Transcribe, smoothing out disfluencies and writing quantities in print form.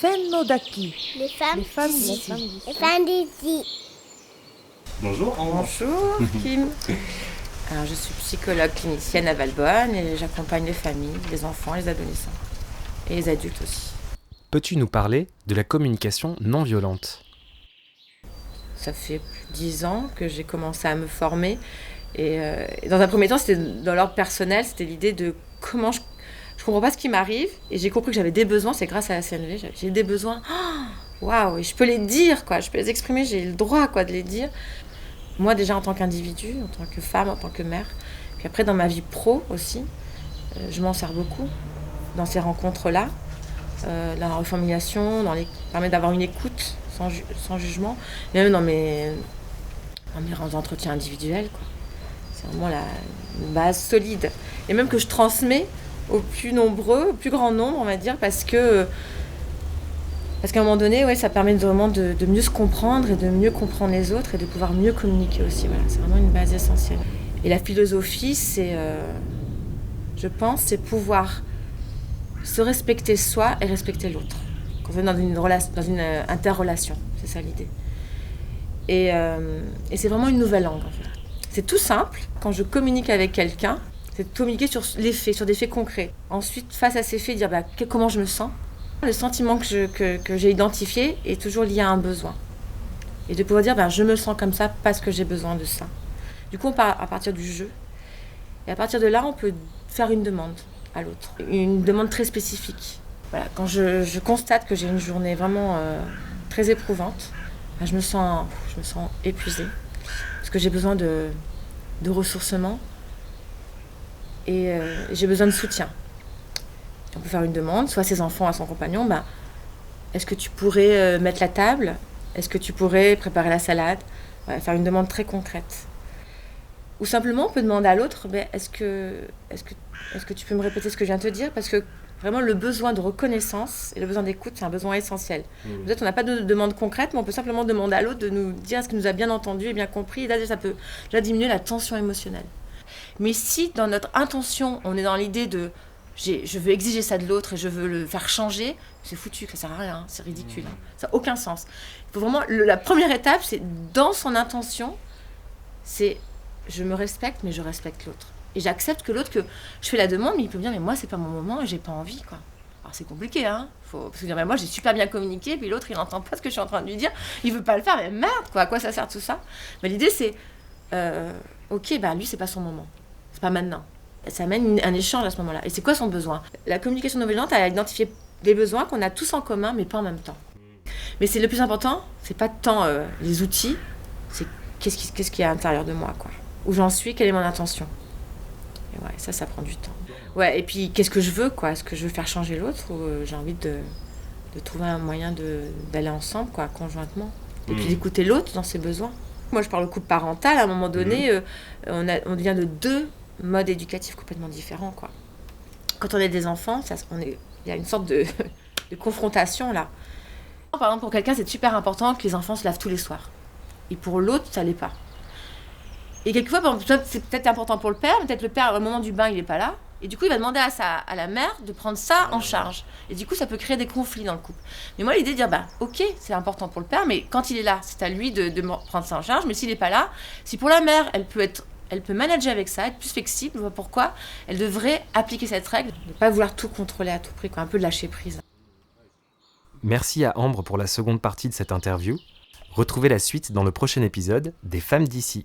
Fennodaki. Les femmes d'ici. Les femmes d'ici. Bonjour, Ambre. Bonjour Kim. Alors, je suis psychologue clinicienne à Valbonne et j'accompagne les familles, les enfants, les adolescents et les adultes aussi. Peux-tu nous parler de la communication non violente ? Ça fait plus de 10 ans que j'ai commencé à me former et dans un premier temps, c'était dans l'ordre personnel, c'était l'idée de comment je comprends pas ce qui m'arrive et j'ai compris que j'avais des besoins, c'est grâce à la CNV, j'ai des besoins. Waouh, et je peux les dire quoi, je peux les exprimer, j'ai le droit quoi de les dire. Moi déjà en tant qu'individu, en tant que femme, en tant que mère, puis après dans ma vie pro aussi, je m'en sers beaucoup dans ces rencontres-là, dans la reformulation, permet d'avoir une écoute sans jugement, même dans mes entretiens individuels quoi. C'est vraiment une base solide et même que je transmets aux plus nombreux, au plus grand nombre on va dire, parce qu'à un moment donné, ouais, ça permet vraiment de mieux se comprendre et de mieux comprendre les autres et de pouvoir mieux communiquer aussi. Voilà, c'est vraiment une base essentielle. Et la philosophie, je pense, c'est pouvoir se respecter soi et respecter l'autre. Quand on est dans une interrelation, c'est ça l'idée. Et c'est vraiment une nouvelle langue en fait. C'est tout simple. Quand je communique avec quelqu'un, c'est de communiquer sur les faits, sur des faits concrets. Ensuite, face à ces faits, dire comment je me sens. Le sentiment que j'ai identifié est toujours lié à un besoin. Et de pouvoir dire, je me sens comme ça parce que j'ai besoin de ça. Du coup, on part à partir du jeu. Et à partir de là, on peut faire une demande à l'autre. Une demande très spécifique. Voilà, quand je constate que j'ai une journée vraiment très éprouvante, je me sens épuisée. Parce que j'ai besoin de ressourcement. Et j'ai besoin de soutien. On peut faire une demande, soit à ses enfants, à son compagnon, est-ce que tu pourrais mettre la table ? Est-ce que tu pourrais préparer la salade ? Faire une demande très concrète. Ou simplement, on peut demander à l'autre, est-ce que tu peux me répéter ce que je viens de te dire ? Parce que vraiment, le besoin de reconnaissance et le besoin d'écoute, c'est un besoin essentiel. Peut-être qu'on n'a pas de demande concrète, mais on peut simplement demander à l'autre de nous dire ce qu'il nous a bien entendu et bien compris. Et là, ça peut déjà diminuer la tension émotionnelle. Mais si, dans notre intention, on est dans l'idée de je veux exiger ça de l'autre et je veux le faire changer, c'est foutu, ça sert à rien, c'est ridicule, ça n'a aucun sens. Il faut vraiment, la première étape, c'est dans son intention, c'est je me respecte, mais je respecte l'autre. Et j'accepte que l'autre, que je fais la demande, mais il peut me dire, mais moi, c'est pas mon moment et j'ai pas envie, quoi. Alors c'est compliqué, faut se dire, moi, j'ai super bien communiqué, puis l'autre, il n'entend pas ce que je suis en train de lui dire, il veut pas le faire, mais merde, quoi, à quoi ça sert tout ça ? Mais l'idée, c'est, ok, lui, c'est pas son moment, c'est pas maintenant. Ça amène un échange à ce moment-là. Et c'est quoi son besoin ? La communication non violente, elle a identifié des besoins qu'on a tous en commun, mais pas en même temps. Mais c'est le plus important, c'est pas tant les outils, c'est qu'est-ce qu'il y a à l'intérieur de moi, quoi. Où j'en suis, quelle est mon intention. Et ouais, ça prend du temps. Ouais, et puis qu'est-ce que je veux, quoi ? Est-ce que je veux faire changer l'autre ou j'ai envie de trouver un moyen d'aller ensemble, quoi, conjointement. Et puis d'écouter l'autre dans ses besoins. Moi, je parle au couple parental, à un moment donné, on devient de deux mode éducatif complètement différent, quoi. Quand on est des enfants, il y a une sorte de confrontation là. Par exemple, pour quelqu'un, c'est super important que les enfants se lavent tous les soirs. Et pour l'autre, ça l'est pas. Et quelquefois, par exemple, c'est peut-être important pour le père, mais peut-être le père, au moment du bain, il est pas là. Et du coup, il va demander à la mère de prendre ça en charge. Et du coup, ça peut créer des conflits dans le couple. Mais moi, l'idée de dire, ok, c'est important pour le père, mais quand il est là, c'est à lui de prendre ça en charge. Mais s'il est pas là, si pour la mère, elle peut manager avec ça, être plus flexible, vois pourquoi elle devrait appliquer cette règle, ne pas vouloir tout contrôler à tout prix, quoi, un peu de lâcher prise. Merci à Ambre pour la seconde partie de cette interview. Retrouvez la suite dans le prochain épisode des Femmes d'ici.